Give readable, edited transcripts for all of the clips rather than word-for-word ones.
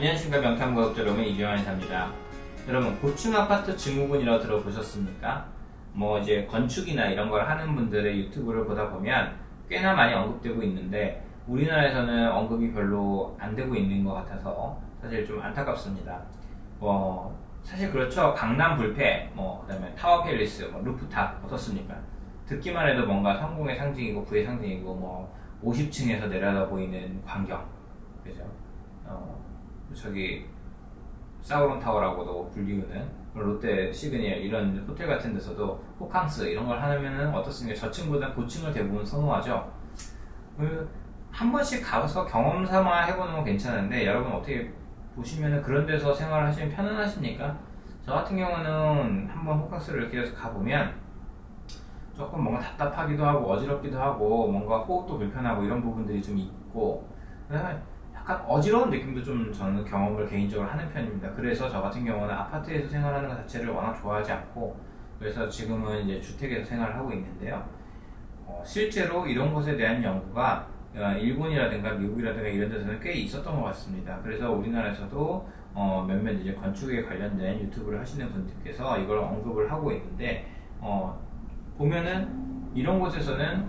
안녕하십니까. 명탐구독자 여러분, 이주환 이사입니다. 여러분, 고층 아파트 증후군이라고 들어보셨습니까? 이제 건축이나 이런 걸 하는 분들의 유튜브를 보다 보면 꽤나 많이 언급되고 있는데 우리나라에서는 언급이 별로 안 되고 있는 것 같아서 사실 좀 안타깝습니다. 사실 그렇죠. 강남 불패, 그다음에 타워 팰리스, 루프탑 어떻습니까? 듣기만 해도 뭔가 성공의 상징이고 부의 상징이고 50층에서 내려다 보이는 광경, 그죠? 저기 사우론 타워라고도 불리우는 롯데 시그니엘 이런 호텔 같은 데서도 호캉스 이런 걸 하면은 어떻습니까? 저층보다 고층을 대부분 선호하죠. 한 번씩 가서 경험 삼아 해보는 건 괜찮은데 여러분 어떻게 보시면은 그런 데서 생활을 하시면 편안하십니까? 저 같은 경우는 한번 호캉스를 이렇게 해서 가보면 조금 뭔가 답답하기도 하고 어지럽기도 하고 뭔가 호흡도 불편하고 이런 부분들이 좀 있고, 그다음에 약간 어지러운 느낌도 좀 저는 경험을 개인적으로 하는 편입니다. 그래서 저 같은 경우는 아파트에서 생활하는 것 자체를 워낙 좋아하지 않고, 그래서 지금은 이제 주택에서 생활을 하고 있는데요. 실제로 이런 것에 대한 연구가 일본이라든가 미국이라든가 이런 데서는 꽤 있었던 것 같습니다. 그래서 우리나라에서도 몇몇 이제 건축에 관련된 유튜브를 하시는 분들께서 이걸 언급을 하고 있는데, 보면은 이런 곳에서는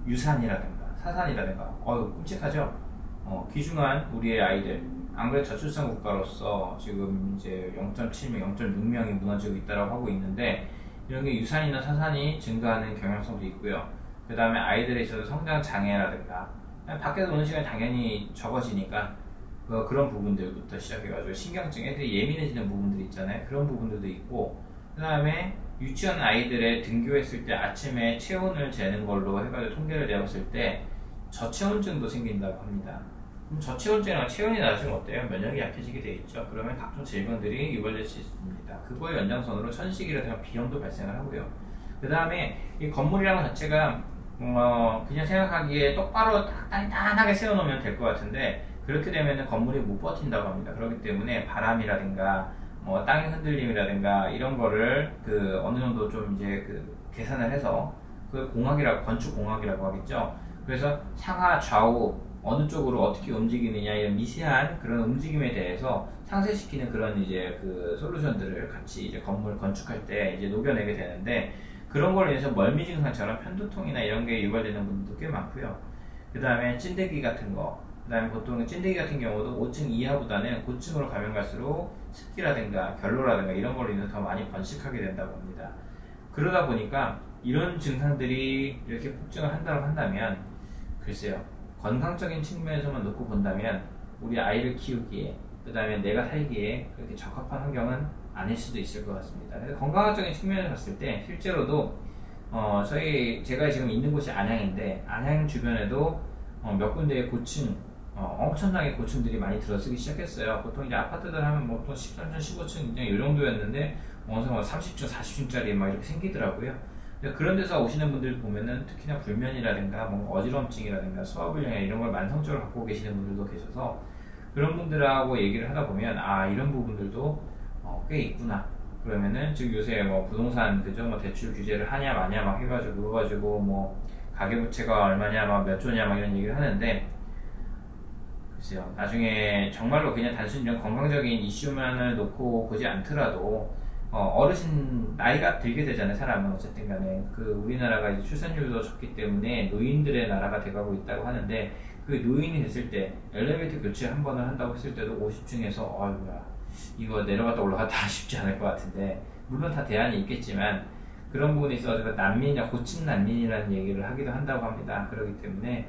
유산이라든가 사산이라든가 끔찍하죠. 귀중한 우리의 아이들, 안 그래도 저출산 국가로서 지금 이제 0.7명, 0.6명이 무너지고 있다고 하고 있는데, 이런 게 유산이나 사산이 증가하는 경향성도 있고요. 그 다음에 아이들에 있어서 성장 장애라든가 밖에서 노는 시간이 당연히 적어지니까 그런 부분들부터 시작해가지고 신경증, 애들이 예민해지는 부분들이 있잖아요. 그런 부분들도 있고, 그 다음에 유치원 아이들의 등교했을 때 아침에 체온을 재는 걸로 해가지고 통계를 내봤을 때 저체온증도 생긴다고 합니다. 그럼 저체온증이랑 체온이 낮으면 어때요? 면역이 약해지게 돼 있죠. 그러면 각종 질병들이 유발될 수 있습니다. 그거의 연장선으로 천식이라든가 비염도 발생을 하고요. 그 다음에 이 건물이라는 것 자체가 그냥 생각하기에 똑바로 단단하게 세워놓으면 될 것 같은데, 그렇게 되면 건물이 못 버틴다고 합니다. 그렇기 때문에 바람이라든가 땅의 흔들림이라든가 이런 거를 어느 정도 좀 이제 계산을 해서 건축 공학이라고 하겠죠. 그래서 상하 좌우 어느 쪽으로 어떻게 움직이느냐 이런 미세한 그런 움직임에 대해서 상쇄시키는 그런 이제 솔루션들을 같이 이제 건물 건축할 때 이제 녹여내게 되는데, 그런 걸로 인해서 멀미 증상처럼 편두통이나 이런 게 유발되는 분들도 꽤 많고요. 그 다음에 찐대기 같은 거, 그 다음에 보통 찐대기 같은 경우도 5층 이하보다는 고층으로 가면 갈수록 습기라든가 결로라든가 이런 걸로 인해서 더 많이 번식하게 된다고 합니다. 그러다 보니까 이런 증상들이 이렇게 폭증을 한다고 한다면, 글쎄요, 건강적인 측면에서만 놓고 본다면 우리 아이를 키우기에, 그 다음에 내가 살기에 그렇게 적합한 환경은 아닐 수도 있을 것 같습니다. 그래서 건강학적인 측면에서 봤을 때 실제로도 제가 지금 있는 곳이 안양인데, 안양 주변에도 몇 군데의 고층, 엄청나게 고층들이 많이 들어서기 시작했어요. 보통 이제 아파트들 하면 보통 13층, 15층 그냥 이 정도였는데 어느새 30층, 40층짜리 막 이렇게 생기더라고요. 그런 데서 오시는 분들 보면은 특히나 불면이라든가 어지럼증이라든가 소화불량 이런 걸 만성적으로 갖고 계시는 분들도 계셔서, 그런 분들하고 얘기를 하다 보면 이런 부분들도 꽤 있구나. 그러면은 지금 요새 부동산 그죠, 대출 규제를 하냐 마냐 막 해가지고 그거 가지고 가계부채가 얼마냐 몇 조냐 이런 얘기를 하는데, 글쎄요, 나중에 정말로 그냥 단순히 이런 건강적인 이슈만을 놓고 보지 않더라도 어르신 나이가 들게 되잖아요. 사람은 어쨌든 간에 우리나라가 이제 출산율도 적기 때문에 노인들의 나라가 돼가고 있다고 하는데, 노인이 됐을 때 엘리베이터 교체 한 번을 한다고 했을 때도 50층에서 이거 내려갔다 올라갔다 쉽지 않을 것 같은데, 물론 다 대안이 있겠지만 그런 부분에 있어서 난민이나 고층 난민이라는 얘기를 하기도 한다고 합니다. 그렇기 때문에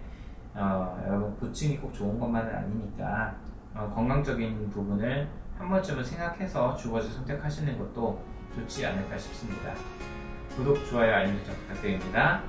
여러분, 고층이 꼭 좋은 것만은 아니니까 건강적인 부분을 한 번쯤은 생각해서 주거지 선택하시는 것도 좋지 않을까 싶습니다. 구독, 좋아요, 알림 설정 부탁드립니다.